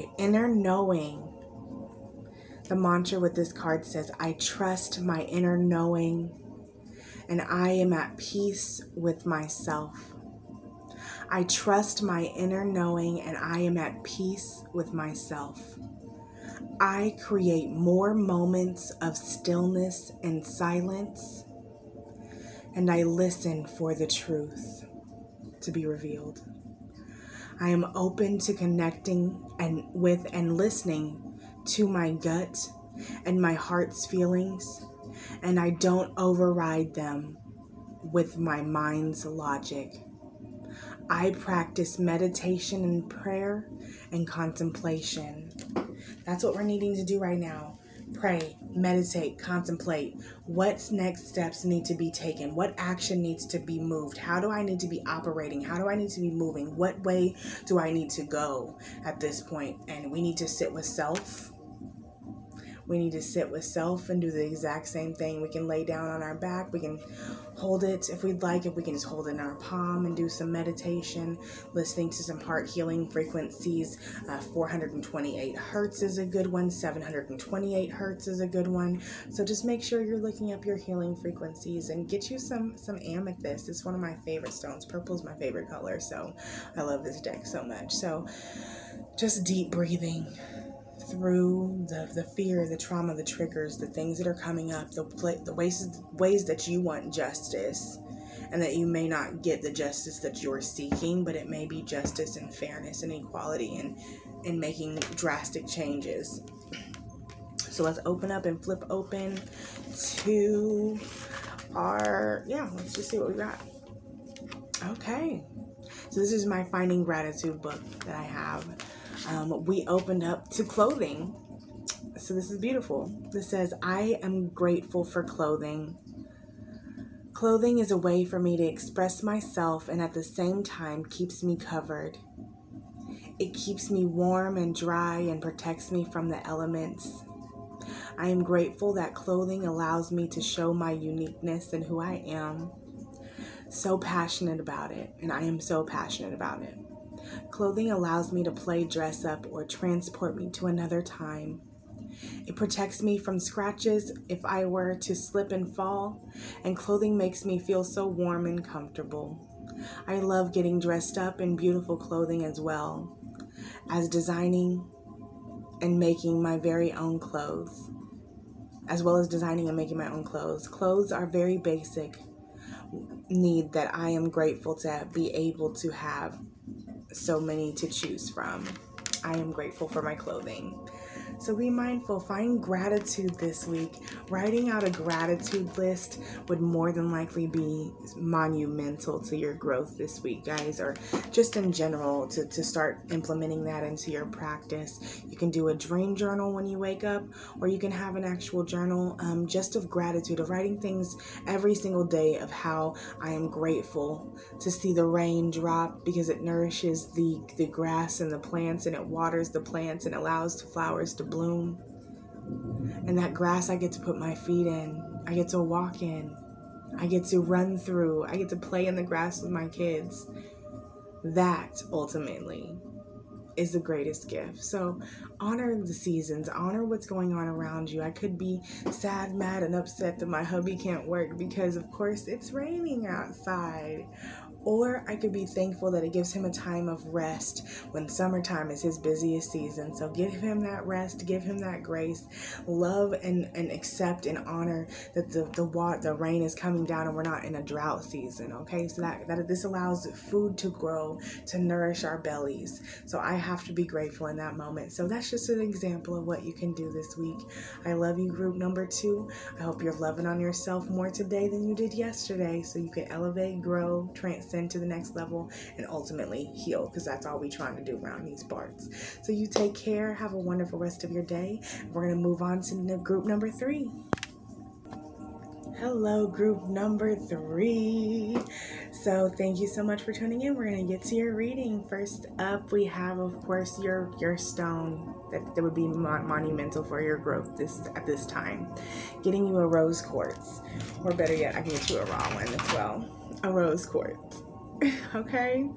my inner knowing. The mantra with this card says, I trust my inner knowing and I am at peace with myself. I trust my inner knowing and I am at peace with myself. I create more moments of stillness and silence, and I listen for the truth to be revealed. I am open to connecting with and listening to my gut and my heart's feelings, and I don't override them with my mind's logic. I practice meditation and prayer and contemplation. That's what we're needing to do right now. Pray, meditate, contemplate. What next steps need to be taken? What action needs to be moved? How do I need to be operating? How do I need to be moving? What way do I need to go at this point? And we need to sit with self. We need to sit with self and do the exact same thing. We can lay down on our back. We can hold it if we'd like. If we can just hold it in our palm and do some meditation, listening to some heart healing frequencies. 428 hertz is a good one. 728 hertz is a good one. So just make sure you're looking up your healing frequencies and get you some amethyst. It's one of my favorite stones. Purple is my favorite color. So I love this deck so much. So just deep breathing through the fear, the trauma, the triggers, the things that are coming up, the ways that you want justice, and that you may not get the justice that you're seeking, but it may be justice and fairness and equality and making drastic changes. So let's open up and flip open to our, let's just see what we got. Okay. So this is my Finding Gratitude book that I have. We opened up to clothing. So this is beautiful. This says, I am grateful for clothing. Clothing is a way for me to express myself and at the same time keeps me covered. It keeps me warm and dry and protects me from the elements. I am grateful that clothing allows me to show my uniqueness and who I am. So passionate about it, and I am so passionate about it. Clothing allows me to play dress up or transport me to another time. It protects me from scratches if I were to slip and fall, and clothing makes me feel so warm and comfortable. I love getting dressed up in beautiful clothing as well as designing and making my very own clothes, Clothes are very basic need that I am grateful to be able to have so many to choose from. I am grateful for my clothing. So be mindful, find gratitude this week. Writing out a gratitude list would more than likely be monumental to your growth this week, guys, or just in general to start implementing that into your practice. You can do a dream journal when you wake up, or you can have an actual journal just of gratitude, of writing things every single day of how I am grateful to see the rain drop because it nourishes the grass and the plants, and it waters the plants and allows the flowers to bloom. And that grass I get to put my feet in, I get to walk in, I get to run through, I get to play in the grass with my kids. That ultimately is the greatest gift. So honor the seasons, honor what's going on around you. I could be sad, mad, and upset that my hubby can't work because of course it's raining outside. Or I could be thankful that it gives him a time of rest when summertime is his busiest season. So give him that rest, give him that grace, love and accept and honor that the rain is coming down and we're not in a drought season. Okay, so that this allows food to grow, to nourish our bellies. So I have to be grateful in that moment. So that's just an example of what you can do this week. I love you, group number 2. I hope you're loving on yourself more today than you did yesterday, so you can elevate, grow, transcend to the next level, and ultimately heal, because that's all we're trying to do around these parts. So you take care, have a wonderful rest of your day. We're going to move on to group number 3. Hello, group number 3. So thank you so much for tuning in. We're going to get to your reading. First up, we have, of course, your stone that would be monumental for your growth at this time. Getting you a rose quartz, or better yet, I can get you a raw one as well. A rose quartz. Okay?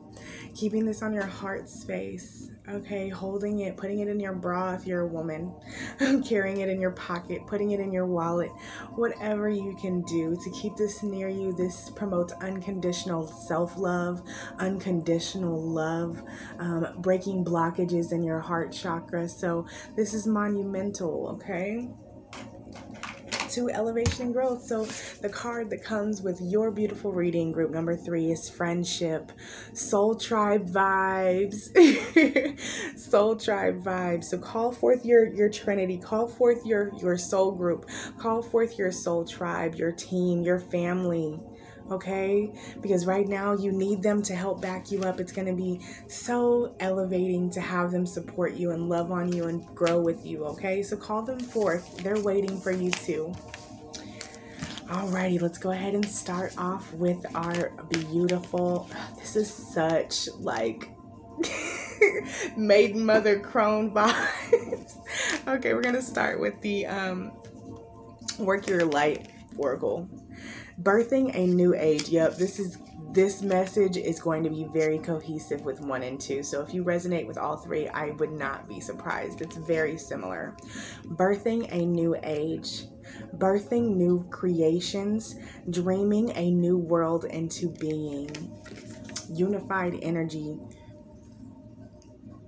Keeping this on your heart space. Okay, holding it, putting it in your bra if you're a woman, carrying it in your pocket, putting it in your wallet, whatever you can do to keep this near you. This promotes unconditional self-love, unconditional love, breaking blockages in your heart chakra. So this is monumental, okay? To elevation and growth. So the card that comes with your beautiful reading, group number 3, is friendship, soul tribe vibes. Soul tribe vibes. So call forth your trinity, call forth your soul group, call forth your soul tribe, your team, your family. Okay, because right now you need them to help back you up. It's going to be so elevating to have them support you and love on you and grow with you. Okay, so call them forth. They're waiting for you too. Alrighty, let's go ahead and start off with our beautiful, this is such like maiden mother crone vibes. Okay, we're going to start with the Work Your Light Oracle. Birthing a new age. Yep, this message is going to be very cohesive with 1 and 2. So if you resonate with all 3, I would not be surprised. It's very similar. Birthing a new age. Birthing new creations. Dreaming a new world into being. Unified energy.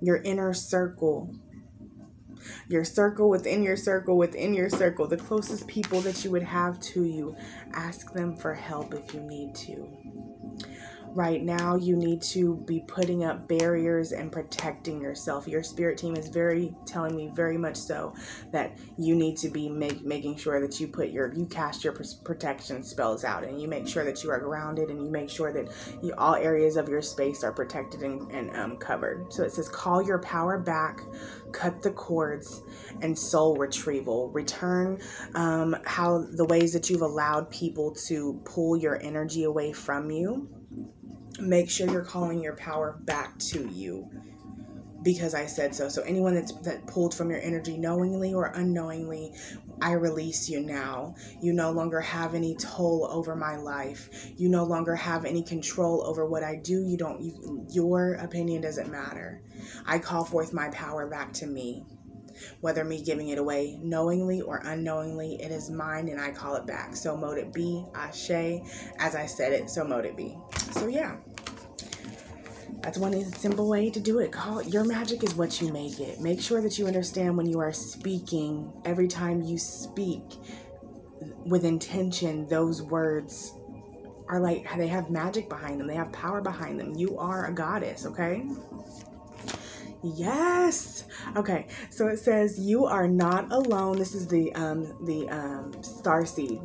Your inner circle. Your circle within your circle within your circle. The closest people that you would have to you. Ask them for help if you need to. Right now, you need to be putting up barriers and protecting yourself. Your spirit team is telling me very much so that you need to be making sure that you cast your protection spells out, and you make sure that you are grounded, and you make sure that all areas of your space are protected and covered. So it says, call your power back, cut the cords, and soul retrieval. Return how the ways that you've allowed people to pull your energy away from you. Make sure you're calling your power back to you, because I said so. So anyone that pulled from your energy knowingly or unknowingly, I release you now. You no longer have any toll over my life. You no longer have any control over what I do. Your opinion doesn't matter. I call forth my power back to me. Whether me giving it away knowingly or unknowingly, it is mine and I call it back. So mote it be, ashe. As I said it, so mote it be. So yeah, that's one simple way to do it. Your magic is what you make it. Make sure that you understand when you are speaking, every time you speak with intention, those words are like, they have magic behind them. They have power behind them. You are a goddess, okay? Yes. Okay. So it says you are not alone. This is the starseed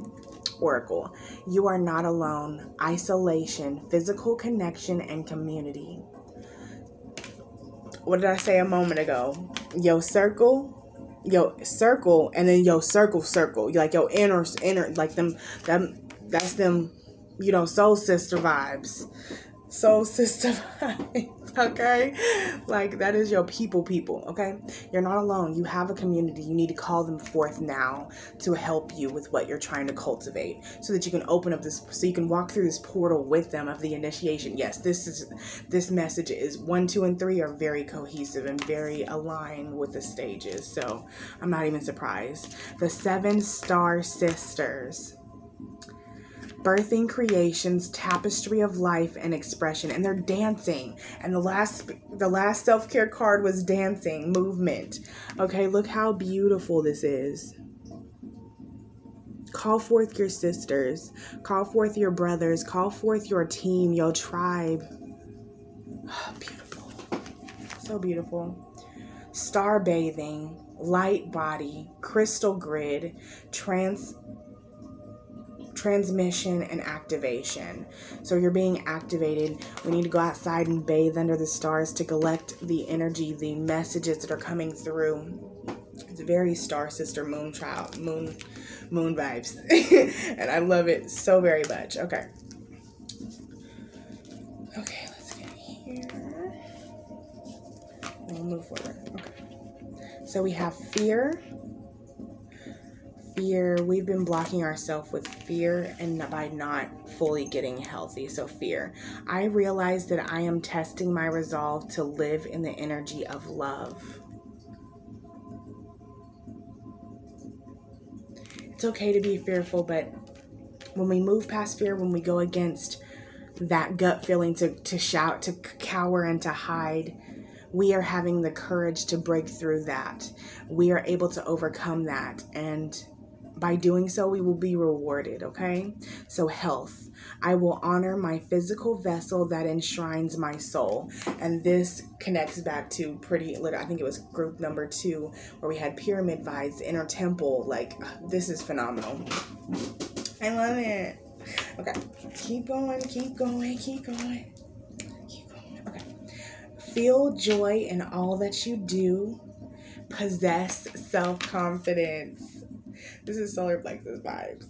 oracle. You are not alone. Isolation, physical connection, and community. What did I say a moment ago? Your circle, and then your circle. Like your inner, like that's them, soul sister vibes. Soul sister vibes, okay? Like, that is your people, okay? You're not alone. You have a community. You need to call them forth now to help you with what you're trying to cultivate, so that you can open up so you can walk through this portal with them of the initiation. Yes, this message is 1, 2, and 3 are very cohesive and very aligned with the stages, so I'm not even surprised. The 7 star sisters. Birthing creations, tapestry of life and expression, and they're dancing. And the last self-care card was dancing, movement. Okay, look how beautiful this is. Call forth your sisters, call forth your brothers, call forth your team, your tribe. Oh, beautiful, so beautiful. Star bathing, light body, crystal grid, transmission, and activation. So you're being activated. We need to go outside and bathe under the stars to collect the energy, the messages that are coming through. It's very star sister Moonchild, moon vibes. And I love it so very much. Okay, let's get here. We'll move forward. Okay, so we have fear, fear. We've been blocking ourselves with fear and by not fully getting healthy. So fear. I realize that I am testing my resolve to live in the energy of love. It's okay to be fearful, but when we move past fear, when we go against that gut feeling to shout, to cower, and to hide, we are having the courage to break through that. We are able to overcome that. And by doing so, we will be rewarded, okay? So health. I will honor my physical vessel that enshrines my soul. And this connects back to I think it was group number 2, where we had pyramid vibes, inner temple. Like, this is phenomenal. I love it. Okay, keep going, keep going, keep going. Keep going. Okay. Feel joy in all that you do. Possess self-confidence. This is solar plexus vibes.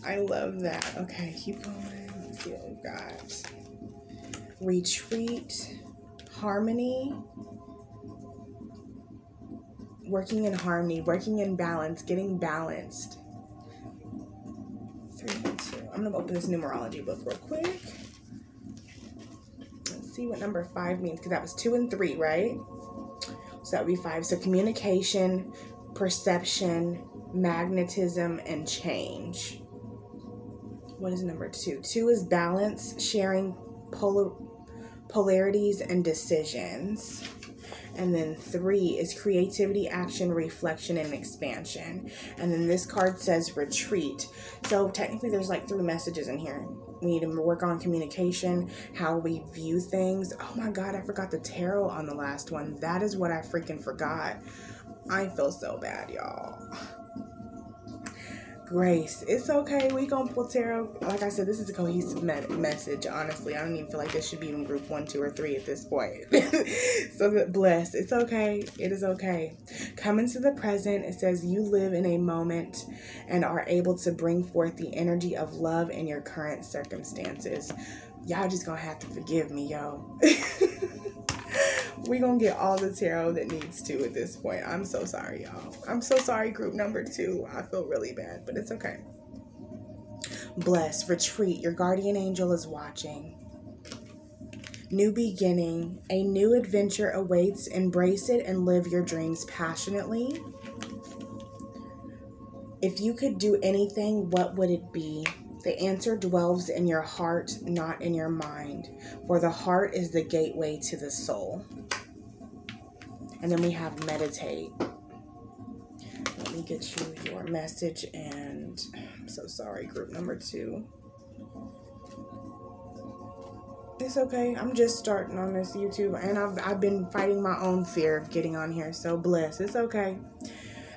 I love that. Okay, keep going. Let's see what we've got. Retreat. Harmony. Working in harmony. Working in balance. Getting balanced. 3 and 2. I'm going to open this numerology book real quick. Let's see what number 5 means, because that was 2 and 3, right? So that would be 5. So communication, perception, magnetism, and change. What is number 2? 2 is balance, sharing, polarities, and decisions. And then 3 is creativity, action, reflection, and expansion. And then this card says retreat. So technically there's like 3 messages in here. We need to work on communication, how we view things. Oh my God, I forgot the tarot on the last one. That is what I freaking forgot. I feel so bad, y'all. Grace. It's okay. We gonna pull tarot. Like I said, this is a cohesive message. Honestly, I don't even feel like this should be in group 1, 2, or 3 at this point. So that bless. It's okay. It is okay. Come into the present. It says you live in a moment and are able to bring forth the energy of love in your current circumstances. Y'all just gonna have to forgive me, yo. We're going to get all the tarot that needs to at this point. I'm so sorry, y'all. I'm so sorry, group number 2. I feel really bad, but it's okay. Bless, retreat. Your guardian angel is watching. New beginning. A new adventure awaits. Embrace it and live your dreams passionately. If you could do anything, what would it be? The answer dwells in your heart, not in your mind. For the heart is the gateway to the soul. And then we have meditate. Let me get you your message. And I'm so sorry, group number 2. It's okay. I'm just starting on this YouTube. And I've been fighting my own fear of getting on here. So bless. It's okay.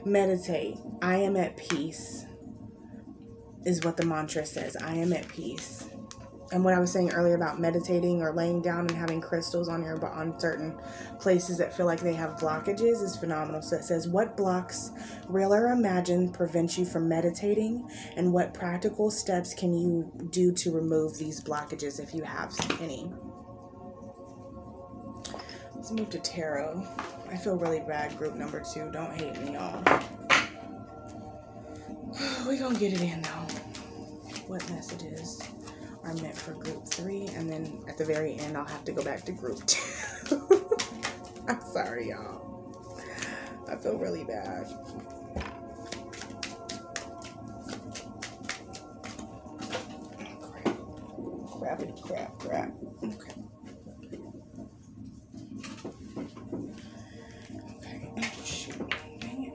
Meditate. I am at peace. Is what the mantra says. I am at peace. And what I was saying earlier about meditating or laying down and having crystals on on certain places that feel like they have blockages is phenomenal. So it says, what blocks, real or imagined, prevent you from meditating? And what practical steps can you do to remove these blockages if you have any? Let's move to tarot. I feel really bad, group number 2. Don't hate me, y'all. We're going to get it in, though. What messages are meant for group 3, and then at the very end I'll have to go back to group 2. I'm sorry, y'all. I feel really bad. Crap. Okay. Oh, shoot. Dang it.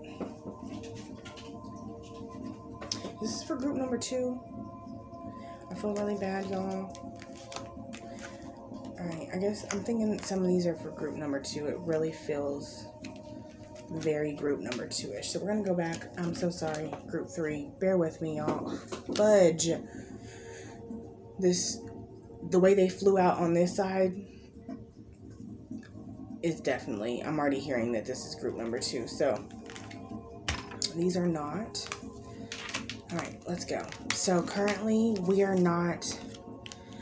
This is for group number 2. I feel really bad, y'all. Alright, I guess I'm thinking some of these are for group number 2. It really feels very group number 2-ish. So we're going to go back. I'm so sorry, group 3. Bear with me, y'all. Fudge. The way they flew out on this side is definitely, I'm already hearing that this is group number 2. So these are not. All right, let's go. So currently we are not,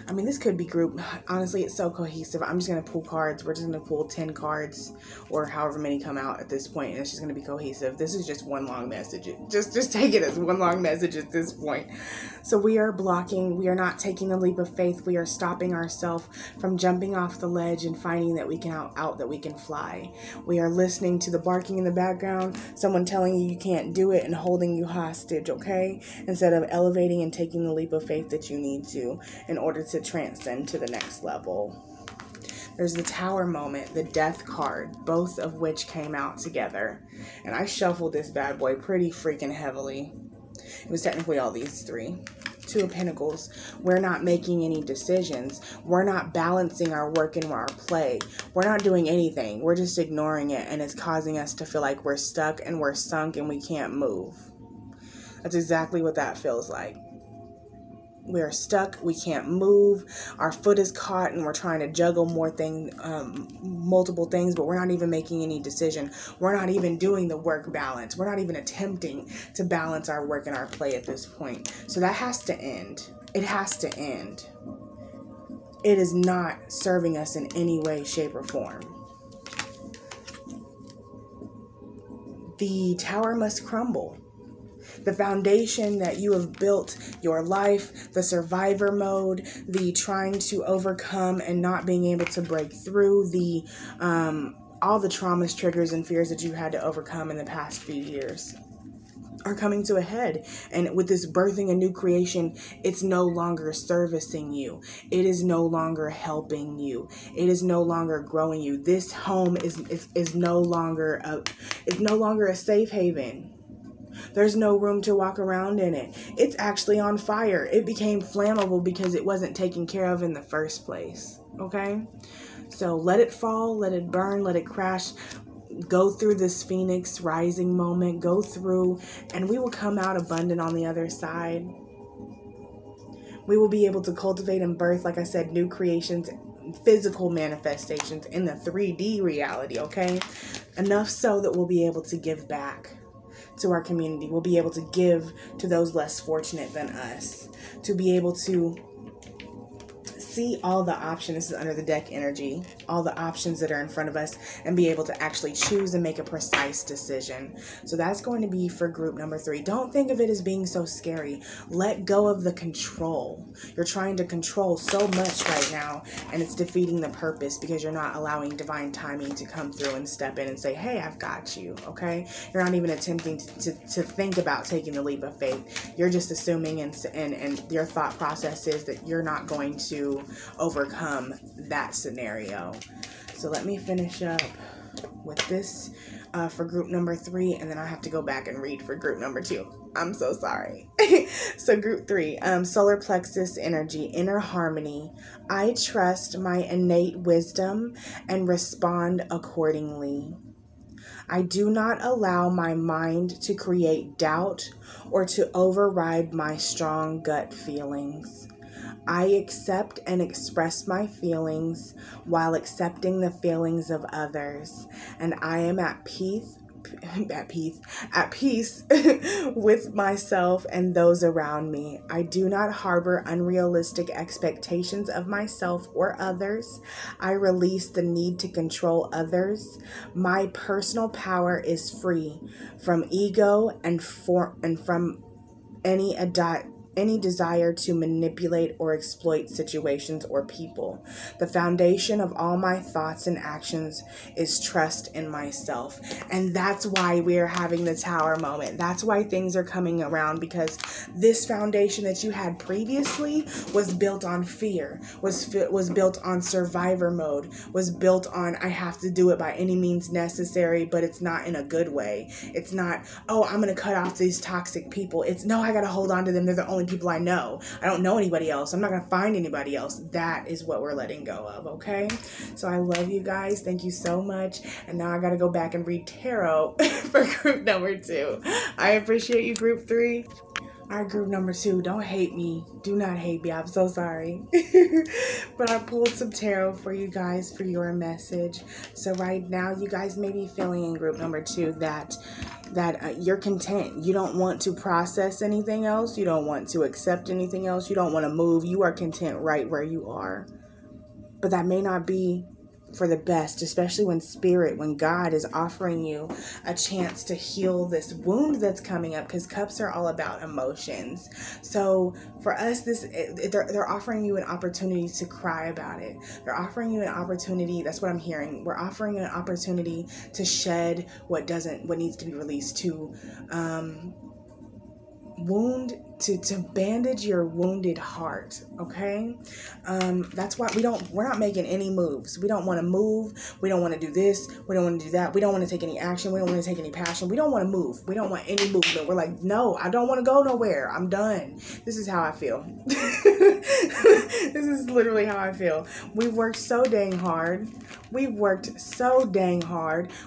I mean, this could be group. Honestly, it's so cohesive. I'm just going to pull cards. We're just going to pull 10 cards or however many come out at this point, and it's just going to be cohesive. This is just one long message. Just take it as one long message at this point. So we are blocking. We are not taking the leap of faith. We are stopping ourselves from jumping off the ledge and finding that we can that we can fly. We are listening to the barking in the background, someone telling you can't do it and holding you hostage, okay? Instead of elevating and taking the leap of faith that you need to in order to transcend to the next level. There's the Tower moment, the Death card, both of which came out together. And I shuffled this bad boy pretty freaking heavily. It was technically all these three. Two of Pentacles. We're not making any decisions. We're not balancing our work and our play. We're not doing anything. We're just ignoring it, and it's causing us to feel like we're stuck and we're sunk and we can't move. That's exactly what that feels like. We are stuck. We can't move. Our foot is caught and we're trying to juggle multiple things, but we're not even making any decision. We're not even doing the work balance. We're not even attempting to balance our work and our play at this point. So that has to end. It has to end. It is not serving us in any way, shape, or form. The Tower must crumble. The foundation that you have built your life, the survivor mode, the trying to overcome and not being able to break through, the all the traumas, triggers, and fears that you had to overcome in the past few years are coming to a head. And with this birthing a new creation, it's no longer servicing you. It is no longer helping you. It is no longer growing you. This home is no longer a safe haven. There's no room to walk around in it. It's actually on fire. It became flammable because it wasn't taken care of in the first place. Okay? So let it fall, let it burn, let it crash. Go through this phoenix rising moment. Go through, and we will come out abundant on the other side. We will be able to cultivate and birth, like I said, new creations, physical manifestations in the 3D reality, okay? Enough so that we'll be able to give back to our community. We'll be able to give to those less fortunate than us, to be able to see all the options. This is under the deck energy, all the options that are in front of us, and be able to actually choose and make a precise decision. So that's going to be for group number 3. Don't think of it as being so scary. Let go of the control. You're trying to control so much right now, and it's defeating the purpose because you're not allowing divine timing to come through and step in and say, hey, I've got you, okay? You're not even attempting to think about taking the leap of faith. You're just assuming, and your thought process is that you're not going to overcome that scenario. So let me finish up with this for group number 3, and then I have to go back and read for group number 2. I'm so sorry. So group 3, solar plexus energy, inner harmony. I trust my innate wisdom and respond accordingly. I do not allow my mind to create doubt or to override my strong gut feelings. I accept and express my feelings while accepting the feelings of others, and I am at peace with myself and those around me. I do not harbor unrealistic expectations of myself or others. I release the need to control others. My personal power is free from ego and from any desire to manipulate or exploit situations or people. The foundation of all my thoughts and actions is trust in myself. And that's why we're having the Tower moment. That's why things are coming around, because this foundation that you had previously was built on fear, was built on survivor mode, was built on I have to do it by any means necessary, but it's not in a good way. It's not, oh, I'm going to cut off these toxic people. It's, no, I got to hold on to them. They're the only people I know. I don't know anybody else. I'm not going to find anybody else. That is what we're letting go of, okay? So I love you guys. Thank you so much. And now I got to go back and read tarot for group number 2. I appreciate you, group 3. All right, group number 2, don't hate me. Do not hate me. I'm so sorry. But I pulled some tarot for you guys for your message. So right now, you guys may be feeling in group number 2 that you're content. You don't want to process anything else. You don't want to accept anything else. You don't want to move. You are content right where you are. But that may not be for the best, especially when God is offering you a chance to heal this wound that's coming up, because cups are all about emotions. So for us, they're offering you an opportunity to cry about it. They're offering you an opportunity. That's what I'm hearing. We're offering an opportunity to shed what needs to be released, to to bandage your wounded heart. Okay. That's why we're not making any moves. We don't want to move. We don't want to do this. We don't want to do that. We don't want to take any action. We don't want to take any passion. We don't want to move. We don't want any movement. We're like, no, I don't want to go nowhere. I'm done. This is how I feel. This is literally how I feel. We've worked so dang hard.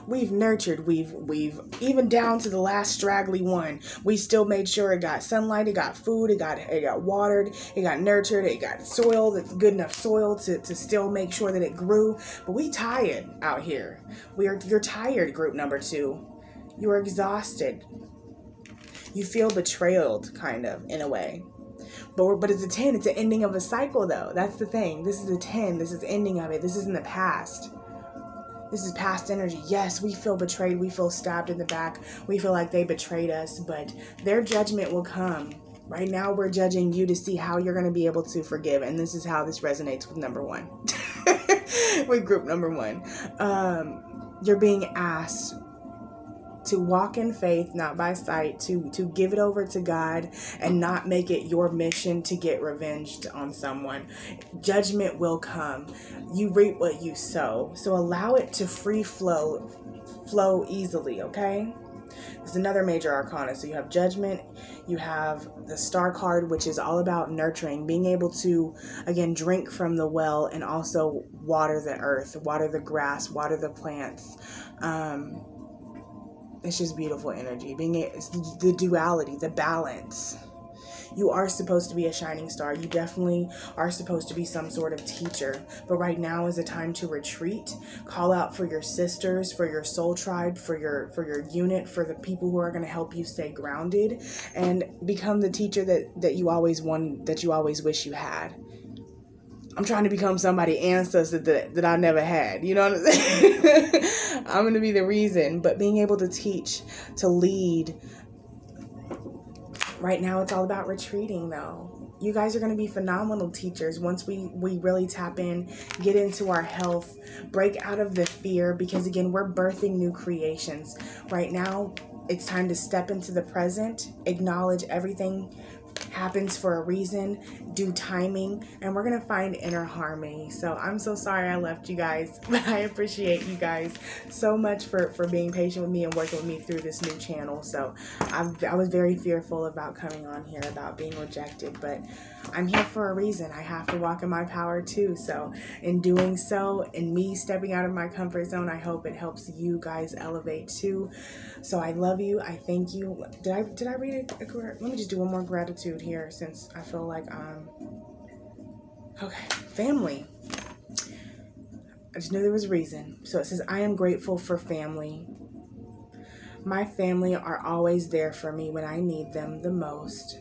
We've nurtured. We've even down to the last straggly one. We still made sure it got sunlight, it got food, it got watered, it got nurtured, it got soil that's good enough soil to still make sure that it grew. But we tired out here. You're tired, group number 2. You're exhausted. You feel betrayed, kind of, in a way. But it's a 10. It's an ending of a cycle, though. That's the thing. This is a 10. This is the ending of it. This is in the past. This is past energy. Yes, we feel betrayed. We feel stabbed in the back. We feel like they betrayed us, but their judgment will come. Right now, we're judging you to see how you're going to be able to forgive. And this is how this resonates with number 1. With group number 1. You're being asked to walk in faith, not by sight, to give it over to God and not make it your mission to get revenged on someone. Judgment will come. You reap what you sow. So allow it to free flow easily, okay? It's another major arcana. So you have judgment, you have the star card, which is all about nurturing, being able to, again, drink from the well and also water the earth, water the grass, water the plants. It's just beautiful energy. It's the duality, the balance. You are supposed to be a shining star. You definitely are supposed to be some sort of teacher. But right now is a time to retreat. Call out for your sisters, for your soul tribe, for your unit, for the people who are going to help you stay grounded, and become the teacher that you always wanted, that you always wish you had. I'm trying to become somebody's ancestor that I never had. You know what I'm saying? I'm going to be the reason. But being able to teach, to lead. Right now, it's all about retreating, though. You guys are going to be phenomenal teachers once we really tap in, get into our health, break out of the fear. Because, again, we're birthing new creations. Right now, it's time to step into the present, acknowledge everything happens for a reason, due timing, and we're gonna find inner harmony. So I'm so sorry I left you guys, but I appreciate you guys so much for being patient with me and working with me through this new channel. So I was very fearful about coming on here, about being rejected, but I'm here for a reason. I have to walk in my power too. So in doing so, in me stepping out of my comfort zone, I hope it helps you guys elevate too. So I love you. I thank you. Did I read it? Let me just do one more gratitude here, since I feel like okay, family. I just knew there was a reason. So it says, I am grateful for family. My family are always there for me when I need them the most.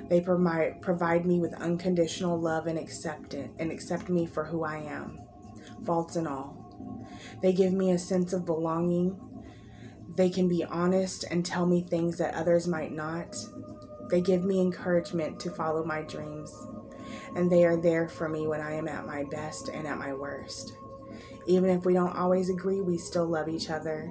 They provide me with unconditional love and accept me for who I am, faults and all. They give me a sense of belonging. They can be honest and tell me things that others might not. They give me encouragement to follow my dreams. And they are there for me when I am at my best and at my worst. Even if we don't always agree, we still love each other.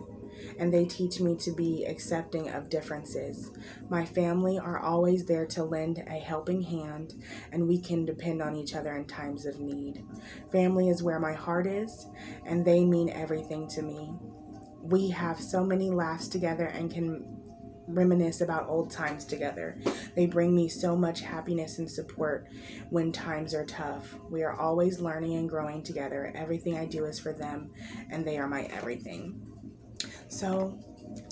And they teach me to be accepting of differences. My family are always there to lend a helping hand, and we can depend on each other in times of need. Family is where my heart is, and they mean everything to me. We have so many laughs together and can reminisce about old times together. They bring me so much happiness and support when times are tough. We are always learning and growing together. Everything I do is for them, and they are my everything. So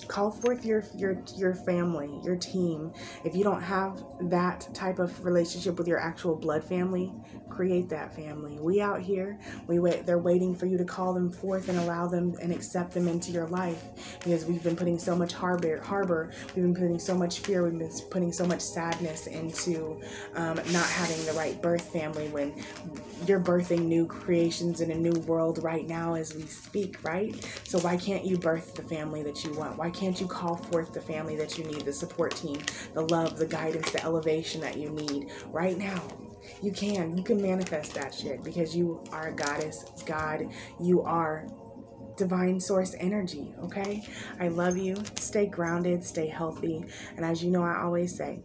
Call forth your family, your team. If you don't have that type of relationship with your actual blood family, create that family. We out here, they're waiting for you to call them forth and allow them and accept them into your life, because we've been putting so much harbor, we've been putting so much fear, we've been putting so much sadness into not having the right birth family, when you're birthing new creations in a new world right now as we speak, right? So why can't you birth the family that you want? Why can't you call forth the family that you need, the support team, the love, the guidance, the elevation that you need right now? You can manifest that shit, because you are a goddess, God, you are divine source energy, okay? I love you. Stay grounded, stay healthy. And as you know, I always say,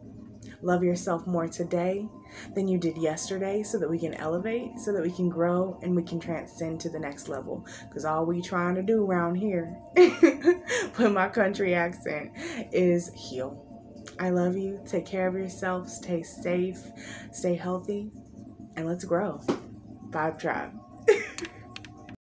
love yourself more today than you did yesterday, so that we can elevate, so that we can grow, and we can transcend to the next level. Because all we trying to do around here, with my country accent, is heal. I love you. Take care of yourself. Stay safe. Stay healthy. And let's grow. Vibe Tribe.